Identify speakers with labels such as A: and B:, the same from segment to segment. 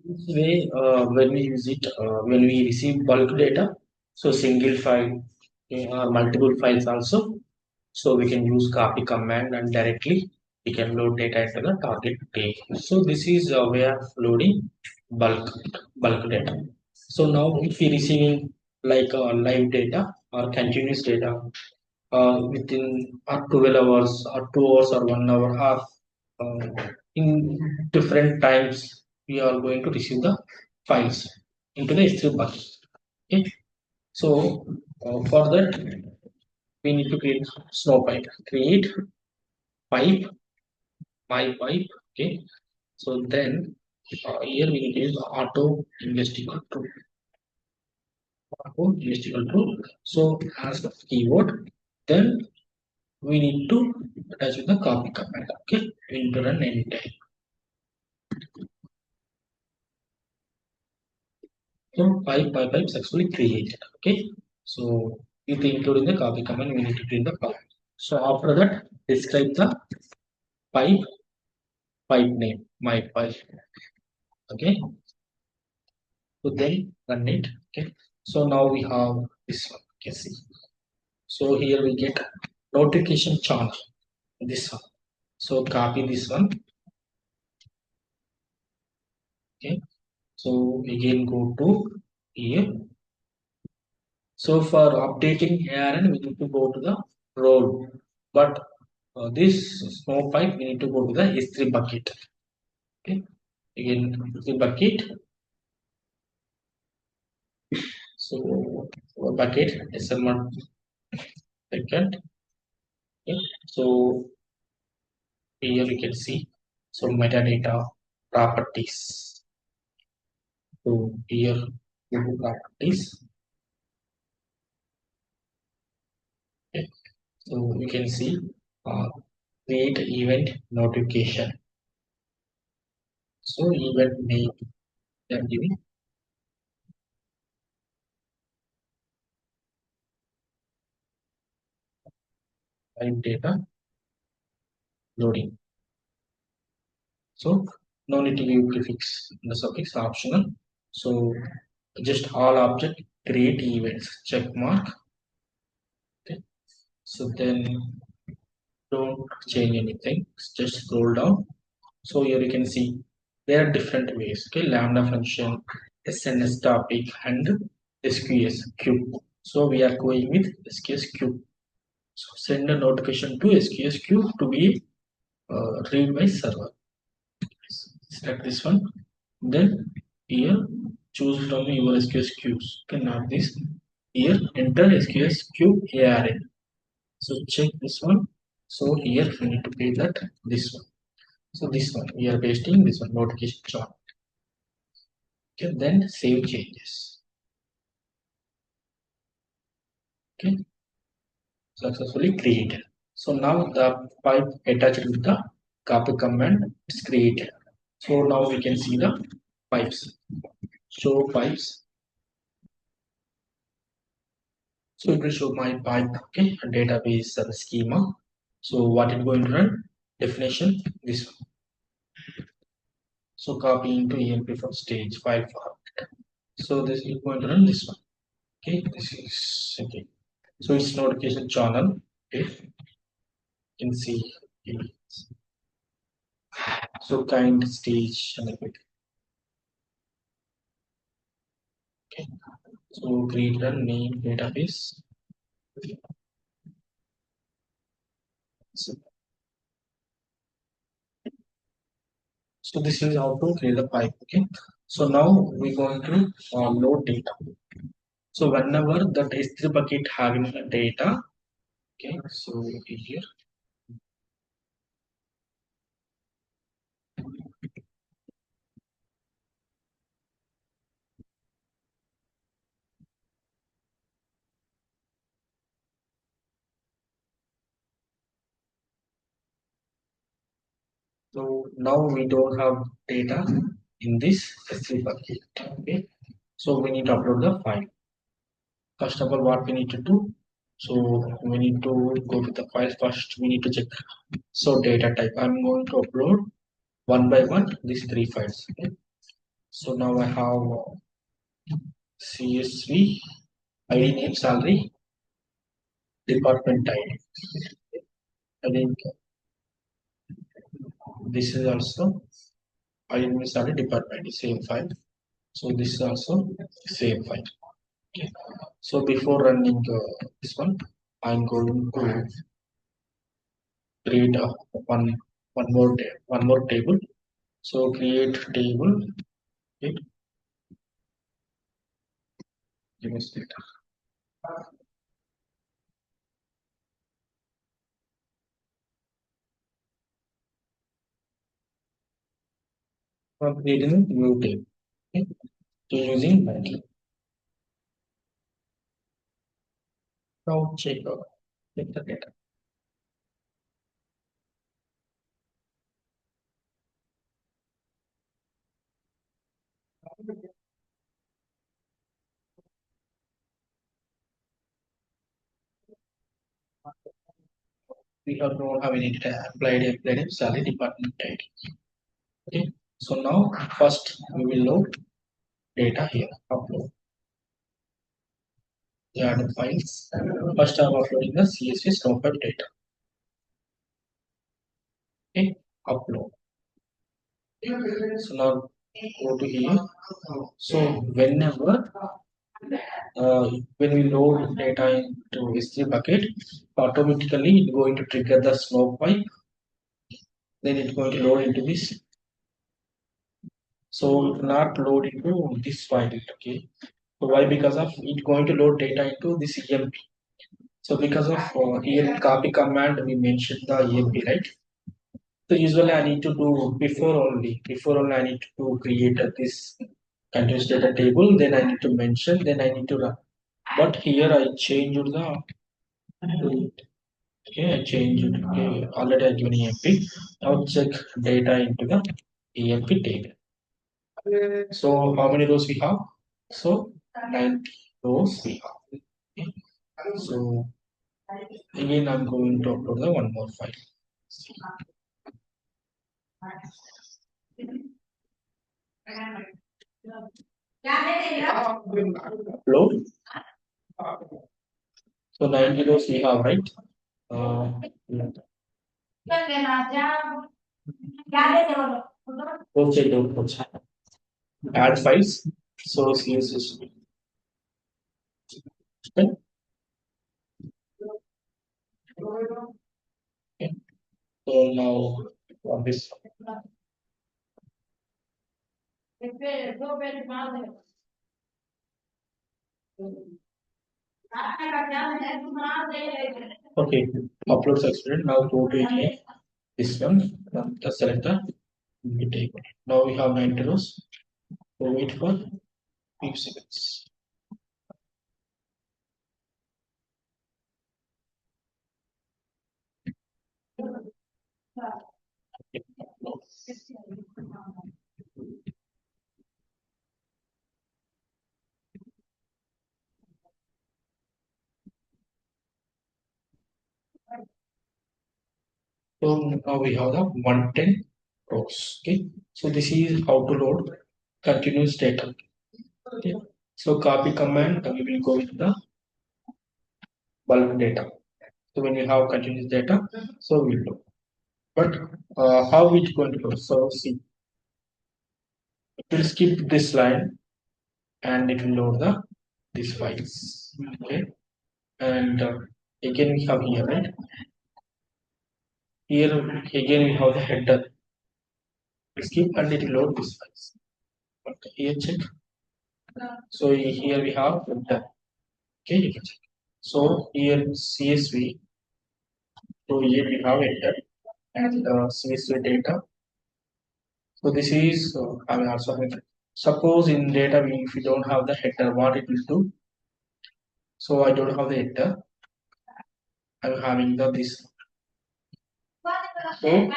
A: This way, when we use it, when we receive bulk data, so single file, okay, or multiple files also, so we can use copy command and directly we can load data into the target page. So this is a way of loading bulk bulk data. So now if we receiving like live data or continuous data within 12 hours or 2 hours or 1 hour or in different times we are going to receive the files into the S3 bucket. Okay, so for that we need to create Snowpipe. Create pipe, my pipe. Okay, so then here we need to use auto ingest equal true. Auto ingest equal true. So as the keyword, then we need to attach with the copy command. Okay, we need to run anytime. So pipe successfully created. Okay, so if including the copy command, we need to print the pipe. So after that, describe the pipe name, my pipe. Okay, so then run it. Okay, so now we have this one. Okay, see. So here we get notification channel. This one. So copy this one. Okay, so again go to here. So for updating ARN, we need to go to the role, but this Snowpipe we need to go to the S3 bucket. Okay, again the bucket. So bucket SMR second. Okay, so here you can see so metadata properties. So here go to properties. Okay, so you can see create event notification. So event name they are giving type data loading. So no need to give prefix. The suffix optional. So just all object create events check mark. Okay. So then don't change anything. Just scroll down. So here you can see there are different ways. Okay, lambda function, SNS topic, and SQS queue. So we are going with SQS queue. So send a notification to SQS queue to be read by server. Select this one. Then here choose from your SQS queues. Okay, not this. Here enter SQS queue ARN. So check this one. So here we need to pay that this one. So this one we are pasting this one notification chart. Okay, then save changes. Okay, successfully created. So now the pipe attached with the copy command is created. So now we can see the pipes. Show pipes. So it will show my pipe, okay, database schema. So what it going to run? Definition, this one. So copy into EMP for stage file format. So this is going to run this one. Okay, this is okay. So it's notification channel. Okay, you can see. So kind stage and everything. Okay. So create a name database. So this is how to create a pipe. Okay. So now we're going to load data. So whenever the S3 bucket having the data, okay. So here. So now we don't have data in this S3 bucket. Okay. So we need to upload the file. First of all, what we need to do? So we need to go to the file first. We need to check. So data type. I'm going to upload one by one these three files. Okay. So now I have CSV, ID name, salary, department ID. I think this is also ID name, salary, department ID, same file. So this is also same file. Okay. So before running this one, I'm going to create one more table. So create table. Okay. Image data. I'm creating a new table. Okay. So using Madhu. Now check the data. We have don't have any data applied salary department ID. Okay. So now first we will load data here. Upload the other files. First I'm uploading the CSV Snowpipe data. Okay. Upload. So now go to here. So whenever when we load data into S3 bucket, automatically it's going to trigger the Snowpipe. Then it's going to load into this. So not load into this file. Okay. So why? Because of it going to load data into this EMP. So because of here copy command, we mentioned the EMP, right? So usually I need to do before only I need to create this continuous data table. Then I need to mention. Then I need to run. But here I changed the okay. I changed it. Okay, already I given EMP. Now check data into the EMP table. So how many rows we have? So 90 rows we have. Okay. So again, I'm going to upload the one more file. Upload. So 90 rows we have, right? Yeah. Okay, don't add files. So CSS. Okay. Okay. So now on this. Okay, upload succeeded. Now go to it. This one, just select the table. Now we have 90 rows. So wait for few seconds. So now we have the 110 rows. Okay. So this is how to load continuous data. Okay. So copy command, we will go with the bulk data. So when we have continuous data, so we load. But how it's going to go? So see, it will skip this line and it will load the these files. Okay. And again we have here, right? Here again we have the header. Skip and it will load these files. Okay. Here check. So here we have header. Okay, you can check. So here CSV. So here we have header and CSV data. So this is I will also have it. Suppose in data if we don't have the header, what it will do? So I don't have the header. I'm having the this. So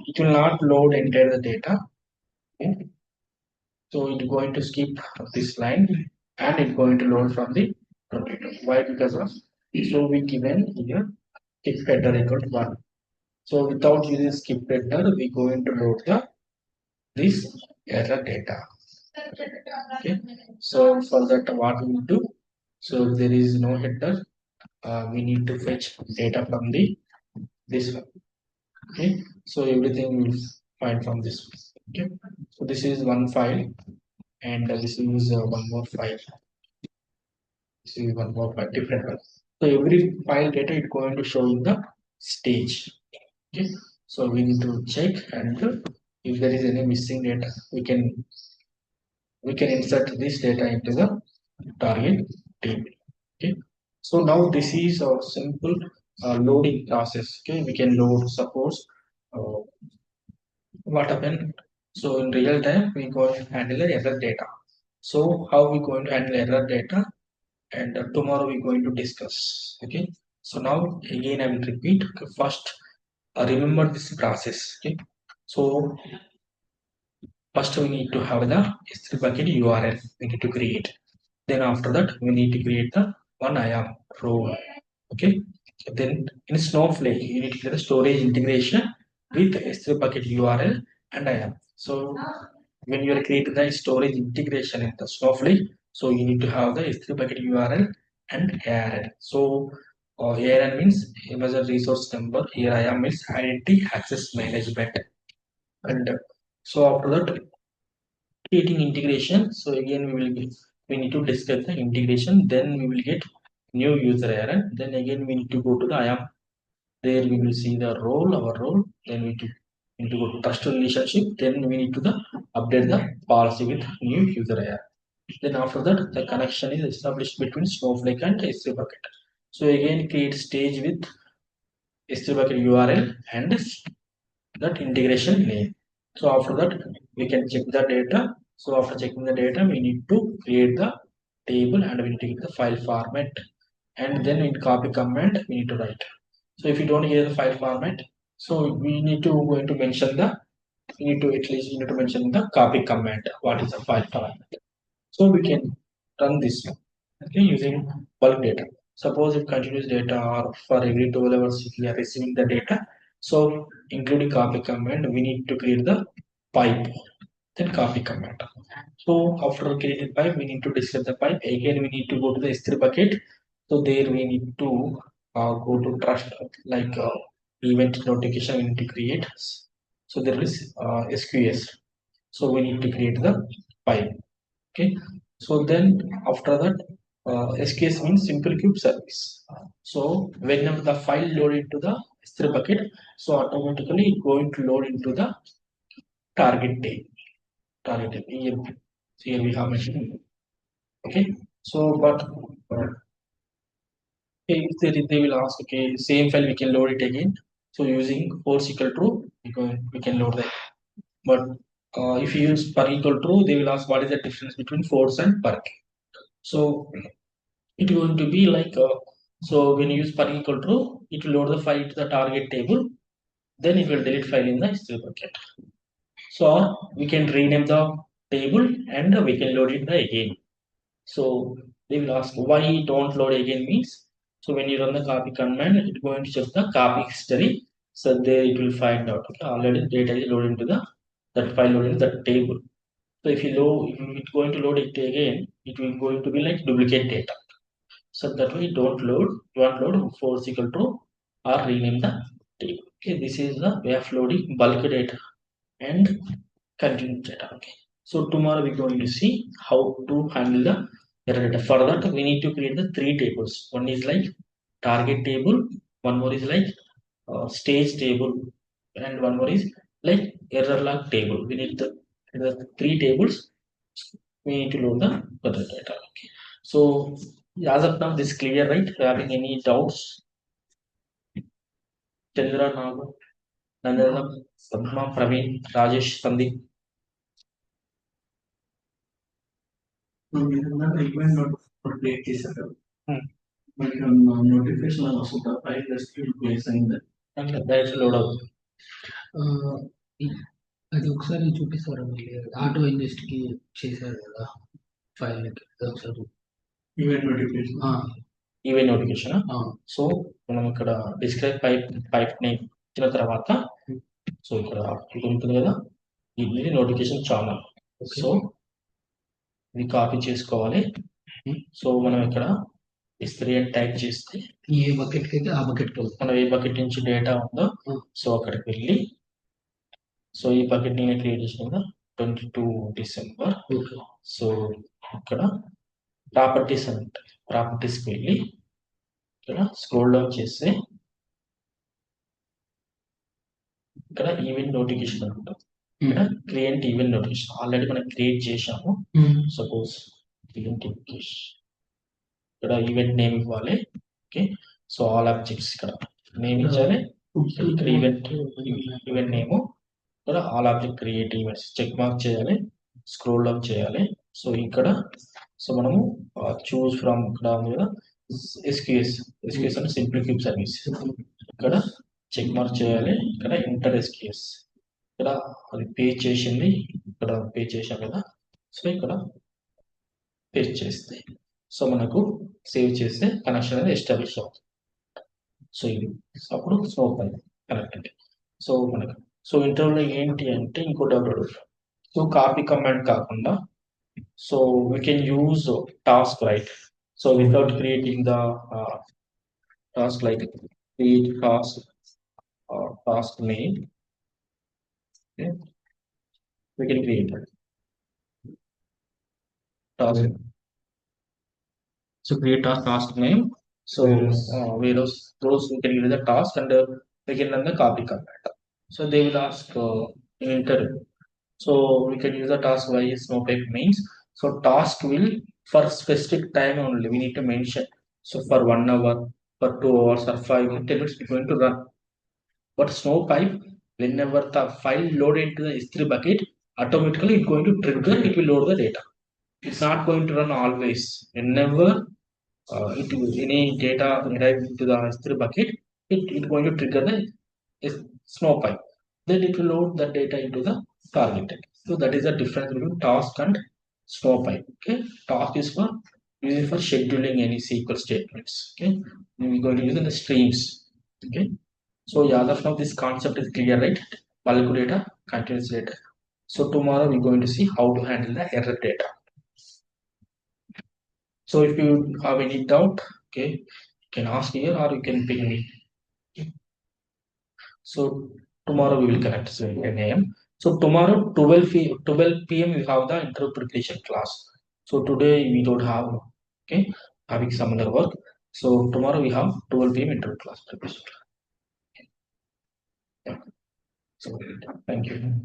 A: it will not load entire the data. Okay. So it's going to skip this line and it's going to load from the 22. Why? Because of so we given here skip header equal to 1. So without using skip header, we going to load the this error data. Okay, so for that, what we need to, so if there is no header, we need to fetch data from the this one. Okay, so everything will find from this. Okay, so this is one file, and this is one more file. This is one more file, different one. So every file data is going to show in the stage. Okay, so we need to check, and if there is any missing data, we can insert this data into the target table. Okay, so now this is a simple loading process. Okay, we can load, suppose uh, what happened. So in real time we going to handle the error data. So how we going to handle error data, and tomorrow we going to discuss. Okay, so now again I will repeat. Okay, first, remember this process. Okay, so first we need to have the S3 bucket URL we need to create. Then after that we need to create the one IAM role. Okay, then in Snowflake you need to create the storage integration with S3 bucket URL and IAM. So when you are creating the storage integration in the Snowflake, so you need to have the S3 bucket URL and ARN. So ARN means image resource number, here IAM means identity access management. And so after that, creating integration. So again we need to discuss the integration, then we will get new user error, then again we need to go to the IAM. There we will see the role, our role, then we need to go to trust relationship, then we need to the update the policy with new user error. Then after that the connection is established between Snowflake and S3 bucket. So again create stage with S3 bucket URL and that integration name. So after that, we can check the data. So after checking the data, we need to create the table and we need to get the file format. And then in copy command, we need to write. So if you don't hear the file format, so we need to going to mention the, we need to at least you need to mention the copy command. What is the file format? So we can run this one, okay, using bulk data. Suppose if continuous data or for every 12 hours we are receiving the data. So including copy command, we need to create the pipe, then copy command. So after creating pipe, we need to discuss the pipe. Again, we need to go to the S3 bucket. So there we need to go to trust, like event notification we need to create. So there is SQS. So we need to create the pipe. Okay, so then after that, SKS means simple cube service. So whenever the file load into the S3 bucket, so automatically it going to load into the target table. Target table. So here we have mentioned. Okay, so but okay, if they will ask, okay, same file we can load it again. So using force equal true, we can load that. But if you use per equal true, they will ask what is the difference between force and per. So it going to be like so when you use per equal true, it will load the file to the target table, then it will delete file in the S3 bucket. So we can rename the table and we can load it again. So they will ask why don't load again means, so when you run the copy command, it's going to check the copy history. So there it will find out, okay, already data is loaded into the that file loaded in that table. So if you load, if it's going to load it again, it will going to be like duplicate data. So that way don't load, don't load force equal to or rename the table. Okay, this is the way of loading bulk data and continuous data. Okay, so tomorrow we're going to see how to handle the error data. For that we need to create the three tables. One is like target table, one more is like stage table, and one more is like error log table. We need the three tables. We need to load the other data. Okay, so as of now this is clear, right? Having any doubts? Chandra, Nagu, Nandana, Padma, Praveen, Rajesh, Sandeep. ಇದನ್ನ event notification చేశారు. మనకి notification వస్తుందా file just place అయింది అంటే direct load అవుతుంది. ఆ, ఇ- అది ఒకసారి చూపిస్తారా మళ్ళీ ఆటో ఇంజెస్ట్ కి చేశారు కదా ఫైల్ ఒకసారి event notification. Event notification. So మనం ఇక్కడ డిస్క్రైబ్ పైప్ నేమ్ ఇచ్చిన తర్వాత, సో ఇక్కడ ఇది ఉంటుంది కదా, ఇది నోటిఫికేషన్ ఛానల్. సో ఇది కాపీ చేసుకోవాలి. సో మనం ఇక్కడ S3 అని టైప్ చేస్తే
B: ఏ బకెట్కి అయితే ఆ బకెట్కి వెళ్తాం.
A: మనం ఏ బకెట్ నుంచి డేటా ఉందో సో అక్కడికి వెళ్ళి సో ఈ బకెట్ నేను క్రియేట్ చేసిన కదా 22 డిసెంబర్. సో ఇక్కడ ప్రాపర్టీస్ అని ఉంటాయి. ప్రాపర్టీస్కి వెళ్ళి ఇక్కడ స్క్రోల్ డౌన్ చేస్తే ఇక్కడ ఈవెంట్ నోటిఫికేషన్ అని ఉంటుంది. ఇక్కడ క్రియేట్ ఈవెంట్ నోటిఫికేషన్ ఆల్రెడీ మనం క్రియేట్ చేశాము. సపోజ్ ఈవెంట్ ఇక్కడ ఈవెంట్ నేమ్ ఇవ్వాలి. ఓకే, సో ఆల్ ఆబ్జెక్ట్స్ ఇక్కడ నేమ్ ఇచ్చాలి. ఇక్కడ ఈవెంట్ నేమ్ ఇక్కడ all object create events check mark చేయాలి. స్క్రోల్ డౌన్ చేయాలి. సో ఇక్కడ సో మనము చూస్ ఫ్రమ్ ఇక్కడ ఉంది కదా ఎస్క్యూఎస్ అంటే సింపుల్ క్యూబ్ సర్వీస్. ఇక్కడ చెక్ మార్క్ చేయాలి. ఇక్కడ ఇంటర్ ఎస్క్యూఎస్ ఇక్కడ అది పే చేసింది. ఇక్కడ పే చేసాం కదా. సో ఇక్కడ పేస్ట్ చేస్తే సో మనకు సేవ్ చేస్తే కనెక్షన్ అనేది ఎస్టాబ్లిష్ అవుతుంది. సో ఇది అప్పుడు స్నోపైప్ కనెక్ట్ అంటే సో మనకు సో ఇంటర్వ్యూలో ఏంటి అంటే ఇంకో డౌట్. సో కాపీ కమాండ్ కాకుండా so we can use task right. So without creating the task like create task name. Okay, we can create that task. So create a task name. So where those we can use the task and we can run the copy command. So they will ask in interview. So we can use the task by Snowpipe means. So task will for specific time only we need to mention. So for 1 hour, for 2 hours or 5 minutes, it's going to run. But Snowpipe, whenever the file load into the S3 bucket, automatically it's going to trigger, it will load the data. It's not going to run always. Whenever any data arrives into the S3 bucket, it's going to trigger the Snowpipe. Then it will load the data into the target. So that is the difference between task and Snowpipe. Okay, task is for using for scheduling any SQL statements. Okay, we're going to use the streams. Okay. So yeah, as of now this concept is clear, right? Bulk data, continuous data. So tomorrow we're going to see how to handle the error data. So if you have any doubt, okay, you can ask here or you can ping me. So tomorrow we will connect at 10 a.m. So tomorrow 12 p.m. we have the intro preparation class. So today we don't have, okay, having some other work. So tomorrow we have 12 p.m. intro class preparation. Yeah. So thank you.